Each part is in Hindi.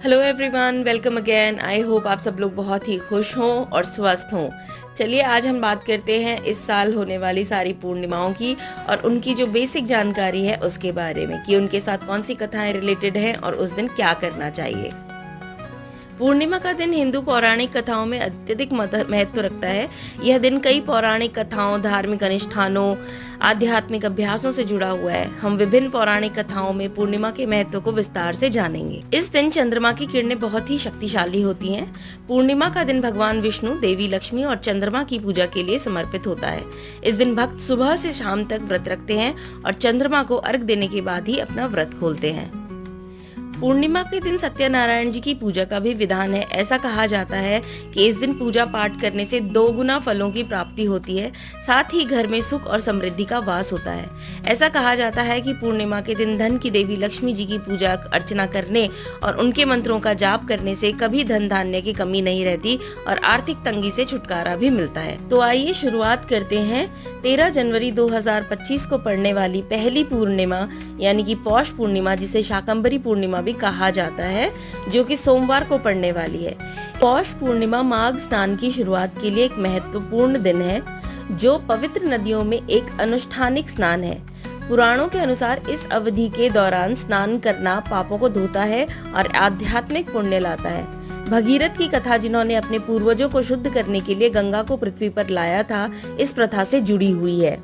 Hello everyone, welcome again. I hope आप सब लोग बहुत ही खुश हों और स्वस्थ हों। चलिए आज हम बात करते हैं इस साल होने वाली सारी पूर्णिमाओं की और उनकी जो बेसिक जानकारी है उसके बारे में कि उनके साथ कौन सी कथाएं रिलेटेड हैं और उस दिन क्या करना चाहिए। पूर्णिमा का दिन हिंदू पौराणिक कथाओं में अत्यधिक महत्व रखता है। यह दिन कई पौराणिक कथाओं, धार्मिक अनुष्ठानों, आध्यात्मिक अभ्यासों से जुड़ा हुआ है। हम विभिन्न पौराणिक कथाओं में पूर्णिमा के महत्व को विस्तार से जानेंगे। इस दिन चंद्रमा की किरणें बहुत ही शक्तिशाली होती हैं। पूर्णिमा का दिन भगवान विष्णु, देवी लक्ष्मी और चंद्रमा की पूजा के लिए समर्पित होता है। इस दिन भक्त सुबह से शाम तक व्रत रखते हैं और चंद्रमा को अर्घ देने के बाद ही अपना व्रत खोलते हैं। पूर्णिमा के दिन सत्यनारायण जी की पूजा का भी विधान है। ऐसा कहा जाता है कि इस दिन पूजा पाठ करने से 2 गुना फलों की प्राप्ति होती है, साथ ही घर में सुख और समृद्धि का वास होता है। ऐसा कहा जाता है कि पूर्णिमा के दिन धन की देवी लक्ष्मी जी की पूजा अर्चना करने और उनके मंत्रों का जाप करने से कभी धन धान्य की कमी नहीं रहती और आर्थिक तंगी से छुटकारा भी मिलता है। तो आइए शुरुआत करते हैं 13 जनवरी 2025 को पड़ने वाली पहली पूर्णिमा यानी कि पौष पूर्णिमा, जिसे शाकंभरी पूर्णिमा भी कहा जाता है, जो कि सोमवार को पड़ने वाली है। पौष पूर्णिमा माघ स्नान की शुरुआत के लिए एक महत्वपूर्ण दिन है, जो पवित्र नदियों में एक अनुष्ठानिक स्नान है। पुराणों के अनुसार इस अवधि के दौरान स्नान करना पापों को धोता है और आध्यात्मिक पुण्य लाता है। भगीरथ की कथा, जिन्होंने अपने पूर्वजों को शुद्ध करने के लिए गंगा को पृथ्वी पर लाया था, इस प्रथा से जुड़ी हुई है।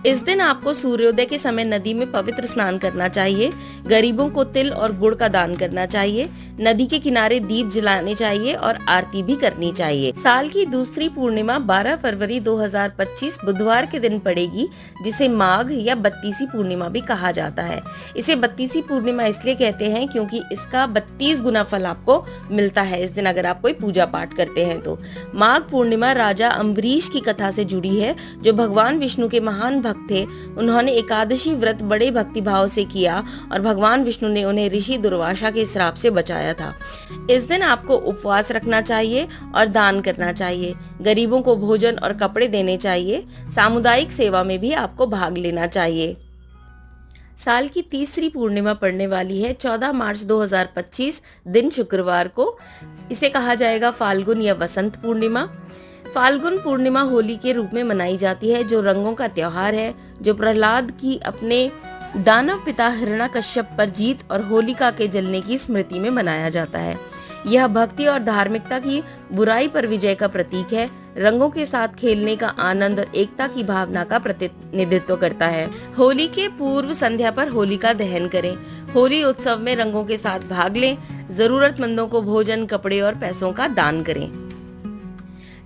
इस दिन आपको सूर्योदय के समय नदी में पवित्र स्नान करना चाहिए। गरीबों को तिल और गुड़ का दान करना चाहिए। नदी के किनारे दीप जलाने चाहिए और आरती भी करनी चाहिए। साल की दूसरी पूर्णिमा 12 फरवरी 2025 बुधवार के दिन पड़ेगी, जिसे माघ या बत्तीसी पूर्णिमा भी कहा जाता है। इसे बत्तीसी पूर्णिमा इसलिए कहते हैं क्योंकि इसका 32 गुना फल आपको मिलता है इस दिन, अगर आप कोई पूजा पाठ करते हैं तो। माघ पूर्णिमा राजा अम्बरीश की कथा से जुड़ी है, जो भगवान विष्णु के महान भक्त थे। उन्होंने एकादशी व्रत बड़े भक्ति भाव से किया और भगवान विष्णु ने उन्हें ऋषि दुर्वासा के श्राप से बचाया था। इस दिन आपको उपवास रखना चाहिए और दान करना चाहिए। गरीबों को भोजन और कपड़े देने चाहिए। सामुदायिक सेवा में भी आपको भाग लेना चाहिए। साल की तीसरी पूर्णिमा पड़ने वाली है 14 मार्च 2025 दिन शुक्रवार को। इसे कहा जाएगा फाल्गुन या वसंत पूर्णिमा। फाल्गुन पूर्णिमा होली के रूप में मनाई जाती है, जो रंगों का त्योहार है, जो प्रहलाद की अपने दानव पिता हिरण्यकश्यप पर जीत और होलिका के जलने की स्मृति में मनाया जाता है। यह भक्ति और धार्मिकता की बुराई पर विजय का प्रतीक है। रंगों के साथ खेलने का आनंद और एकता की भावना का प्रतिनिधित्व करता है। होली के पूर्व संध्या पर होलिका दहन करें। होली उत्सव में रंगों के साथ भाग लें। जरूरतमंदों को भोजन, कपड़े और पैसों का दान करें।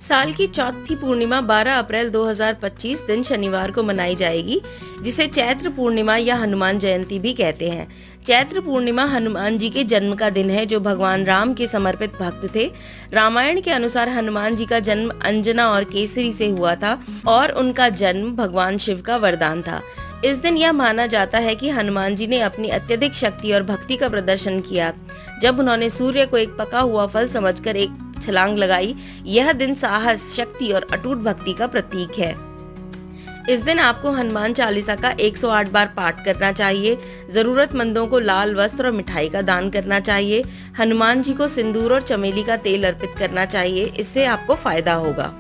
साल की चौथी पूर्णिमा 12 अप्रैल 2025 दिन शनिवार को मनाई जाएगी, जिसे चैत्र पूर्णिमा या हनुमान जयंती भी कहते हैं। चैत्र पूर्णिमा हनुमान जी के जन्म का दिन है, जो भगवान राम के समर्पित भक्त थे। रामायण के अनुसार हनुमान जी का जन्म अंजना और केसरी से हुआ था और उनका जन्म भगवान शिव का वरदान था। इस दिन यह माना जाता है कि हनुमान जी ने अपनी अत्यधिक शक्ति और भक्ति का प्रदर्शन किया जब उन्होंने सूर्य को एक पका हुआ फल समझकर एक छलांग लगाई। यह दिन साहस, शक्ति और अटूट भक्ति का प्रतीक है। इस दिन आपको हनुमान चालीसा का 108 बार पाठ करना चाहिए। जरूरतमंदों को लाल वस्त्र और मिठाई का दान करना चाहिए। हनुमान जी को सिंदूर और चमेली का तेल अर्पित करना चाहिए, इससे आपको फायदा होगा।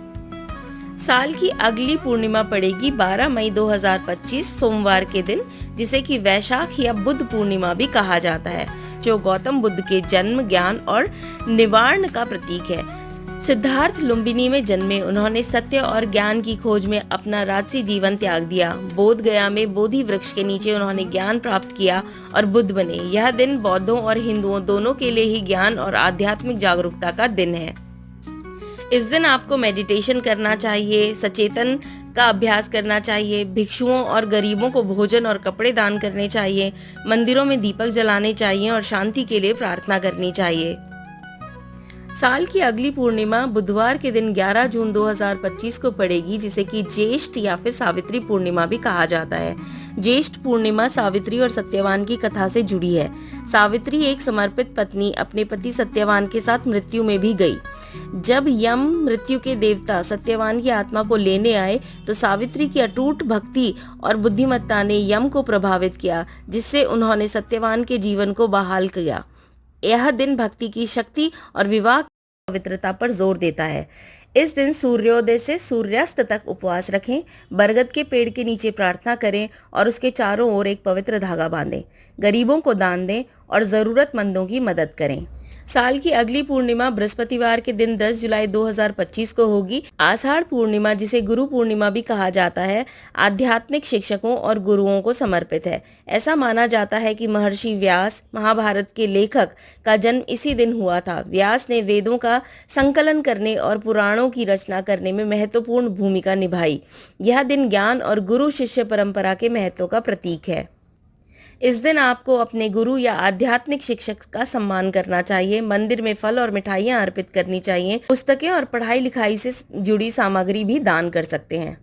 साल की अगली पूर्णिमा पड़ेगी 12 मई 2025 सोमवार के दिन, जिसे कि वैशाख या बुद्ध पूर्णिमा भी कहा जाता है, जो गौतम बुद्ध के जन्म, ज्ञान और निवारण का प्रतीक है। सिद्धार्थ लुम्बिनी में जन्मे उन्होंने सत्य और ज्ञान की खोज में अपना राजसी जीवन त्याग दिया। बोध गया में बोधि वृक्ष के नीचे उन्होंने ज्ञान प्राप्त किया और बुद्ध बने। यह दिन बौद्धों और हिंदुओं दोनों के लिए ही ज्ञान और आध्यात्मिक जागरूकता का दिन है। इस दिन आपको मेडिटेशन करना चाहिए, सचेतन का अभ्यास करना चाहिए, भिक्षुओं और गरीबों को भोजन और कपड़े दान करने चाहिए, मंदिरों में दीपक जलाने चाहिए और शांति के लिए प्रार्थना करनी चाहिए। साल की अगली पूर्णिमा बुधवार के दिन 11 जून 2025 को पड़ेगी, जिसे कि ज्येष्ठ या फिर सावित्री पूर्णिमा भी कहा जाता है। ज्येष्ठ पूर्णिमा सावित्री और सत्यवान की कथा से जुड़ी है। सावित्री एक समर्पित पत्नी अपने पति सत्यवान के साथ मृत्यु में भी गई। जब यम मृत्यु के देवता सत्यवान की आत्मा को लेने आए तो सावित्री की अटूट भक्ति और बुद्धिमत्ता ने यम को प्रभावित किया, जिससे उन्होंने सत्यवान के जीवन को बहाल किया। यह दिन भक्ति की शक्ति और विवाह की पवित्रता पर जोर देता है। इस दिन सूर्योदय से सूर्यास्त तक उपवास रखें, बरगद के पेड़ के नीचे प्रार्थना करें और उसके चारों ओर एक पवित्र धागा बांधें, गरीबों को दान दें और ज़रूरतमंदों की मदद करें। साल की अगली पूर्णिमा बृहस्पतिवार के दिन 10 जुलाई 2025 को होगी। आषाढ़ पूर्णिमा, जिसे गुरु पूर्णिमा भी कहा जाता है, आध्यात्मिक शिक्षकों और गुरुओं को समर्पित है। ऐसा माना जाता है कि महर्षि व्यास, महाभारत के लेखक, का जन्म इसी दिन हुआ था। व्यास ने वेदों का संकलन करने और पुराणों की रचना करने में महत्वपूर्ण भूमिका निभाई। यह दिन ज्ञान और गुरु शिष्य परंपरा के महत्व का प्रतीक है। इस दिन आपको अपने गुरु या आध्यात्मिक शिक्षक का सम्मान करना चाहिए। मंदिर में फल और मिठाइयाँ अर्पित करनी चाहिए। पुस्तकें और पढ़ाई लिखाई से जुड़ी सामग्री भी दान कर सकते हैं।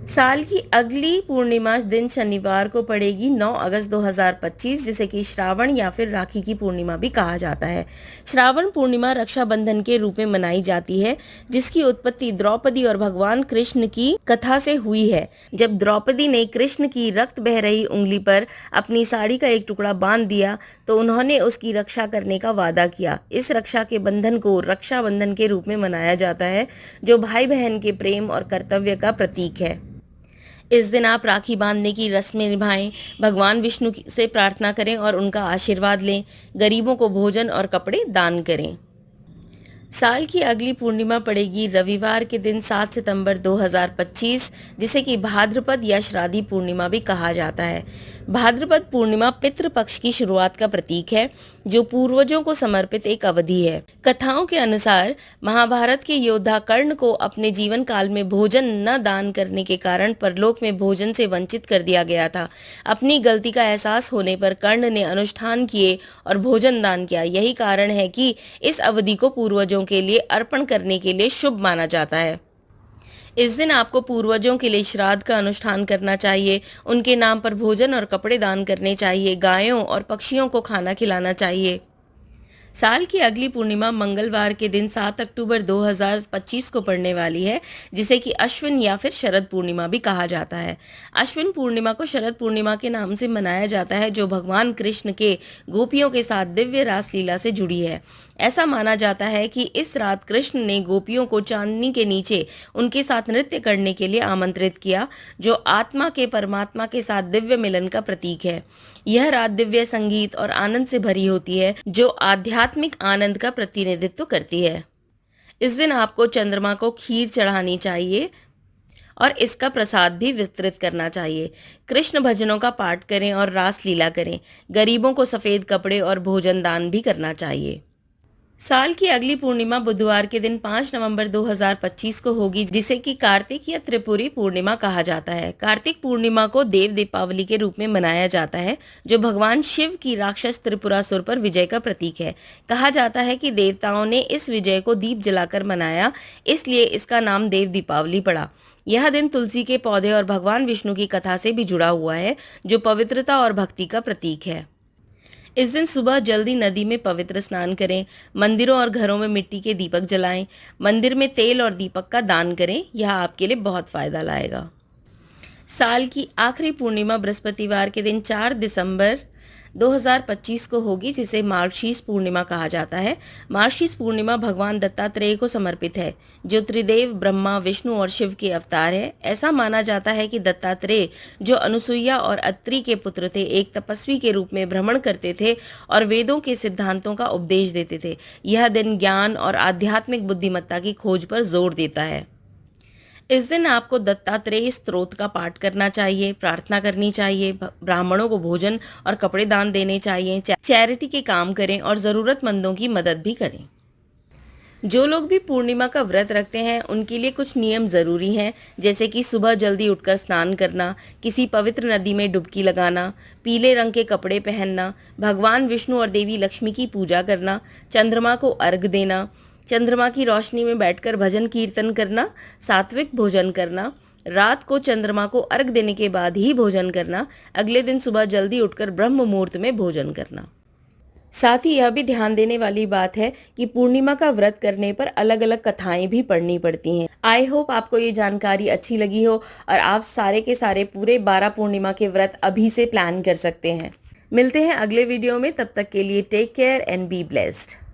साल की अगली पूर्णिमा दिन शनिवार को पड़ेगी 9 अगस्त 2025, जिसे कि श्रावण या फिर राखी की पूर्णिमा भी कहा जाता है। श्रावण पूर्णिमा रक्षाबंधन के रूप में मनाई जाती है, जिसकी उत्पत्ति द्रौपदी और भगवान कृष्ण की कथा से हुई है। जब द्रौपदी ने कृष्ण की रक्त बह रही उंगली पर अपनी साड़ी का एक टुकड़ा बांध दिया तो उन्होंने उसकी रक्षा करने का वादा किया। इस रक्षा के बंधन को रक्षाबंधन के रूप में मनाया जाता है, जो भाई बहन के प्रेम और कर्तव्य का प्रतीक है। इस दिन आप राखी बांधने की रस्में निभाएं, भगवान विष्णु से प्रार्थना करें और उनका आशीर्वाद लें। गरीबों को भोजन और कपड़े दान करें। साल की अगली पूर्णिमा पड़ेगी रविवार के दिन 7 सितंबर 2025, जिसे कि भाद्रपद या श्राद्धी पूर्णिमा भी कहा जाता है। भाद्रपद पूर्णिमा पितृपक्ष की शुरुआत का प्रतीक है, जो पूर्वजों को समर्पित एक अवधि है। कथाओं के अनुसार महाभारत के योद्धा कर्ण को अपने जीवन काल में भोजन न दान करने के कारण परलोक में भोजन से वंचित कर दिया गया था। अपनी गलती का एहसास होने पर कर्ण ने अनुष्ठान किए और भोजन दान किया। यही कारण है कि इस अवधि को पूर्वजों के लिए अर्पण करने के लिए शुभ माना जाता है। इस दिन आपको पूर्वजों के लिए श्राद्ध का अनुष्ठान करना चाहिए, उनके नाम पर भोजन और कपड़े दान करने चाहिए, गायों और पक्षियों को खाना खिलाना चाहिए। साल की अगली पूर्णिमा मंगलवार के दिन 7 अक्टूबर 2025 को पड़ने वाली है, जिसे कि अश्विन या फिर शरद पूर्णिमा भी कहा जाता है। अश्विन पूर्णिमा को शरद पूर्णिमा के नाम से मनाया जाता है, जो भगवान कृष्ण के गोपियों के साथ दिव्य रासलीला से जुड़ी है। ऐसा माना जाता है कि इस रात कृष्ण ने गोपियों को चांदनी के नीचे उनके साथ नृत्य करने के लिए आमंत्रित किया, जो आत्मा के परमात्मा के साथ दिव्य मिलन का प्रतीक है। यह रात दिव्य संगीत और आनंद से भरी होती है, जो आध्यात्मिक आनंद का प्रतिनिधित्व करती है। इस दिन आपको चंद्रमा को खीर चढ़ानी चाहिए और इसका प्रसाद भी विस्तृत करना चाहिए। कृष्ण भजनों का पाठ करें और रास लीला करें। गरीबों को सफेद कपड़े और भोजन दान भी करना चाहिए। साल की अगली पूर्णिमा बुधवार के दिन 5 नवंबर 2025 को होगी, जिसे कि कार्तिक या त्रिपुरी पूर्णिमा कहा जाता है। कार्तिक पूर्णिमा को देव दीपावली के रूप में मनाया जाता है, जो भगवान शिव की राक्षस त्रिपुरासुर पर विजय का प्रतीक है। कहा जाता है कि देवताओं ने इस विजय को दीप जलाकर मनाया, इसलिए इसका नाम देव दीपावली पड़ा। यह दिन तुलसी के पौधे और भगवान विष्णु की कथा से भी जुड़ा हुआ है, जो पवित्रता और भक्ति का प्रतीक है। इस दिन सुबह जल्दी नदी में पवित्र स्नान करें। मंदिरों और घरों में मिट्टी के दीपक जलाएं। मंदिर में तेल और दीपक का दान करें, यह आपके लिए बहुत फायदा लाएगा। साल की आखिरी पूर्णिमा बृहस्पतिवार के दिन 4 दिसंबर 2025 को होगी, जिसे मार्गशीर्ष पूर्णिमा कहा जाता है। मार्गशीर्ष पूर्णिमा भगवान दत्तात्रेय को समर्पित है, जो त्रिदेव ब्रह्मा, विष्णु और शिव के अवतार है। ऐसा माना जाता है कि दत्तात्रेय, जो अनुसुईया और अत्रि के पुत्र थे, एक तपस्वी के रूप में भ्रमण करते थे और वेदों के सिद्धांतों का उपदेश देते थे। यह दिन ज्ञान और आध्यात्मिक बुद्धिमत्ता की खोज पर जोर देता है। इस दिन आपको दत्तात्रेय स्तोत्र का पाठ करना चाहिए, प्रार्थना करनी चाहिए, ब्राह्मणों को भोजन और कपड़े दान देने चाहिए, चैरिटी के काम करें और ज़रूरतमंदों की मदद भी करें। जो लोग भी पूर्णिमा का व्रत रखते हैं, उनके लिए कुछ नियम ज़रूरी हैं, जैसे कि सुबह जल्दी उठकर स्नान करना, किसी पवित्र नदी में डुबकी लगाना, पीले रंग के कपड़े पहनना, भगवान विष्णु और देवी लक्ष्मी की पूजा करना, चंद्रमा को अर्घ देना, चंद्रमा की रोशनी में बैठकर भजन कीर्तन करना, सात्विक भोजन करना, रात को चंद्रमा को अर्घ देने के बाद ही भोजन करना, अगले दिन सुबह जल्दी उठकर ब्रह्म मुहूर्त में भोजन करना। साथ ही यह भी ध्यान देने वाली बात है कि पूर्णिमा का व्रत करने पर अलग अलग कथाएं भी पढ़नी पड़ती हैं। आई होप आपको ये जानकारी अच्छी लगी हो और आप सारे के सारे पूरे 12 पूर्णिमा के व्रत अभी से प्लान कर सकते हैं। मिलते हैं अगले वीडियो में, तब तक के लिए take care and be blessed.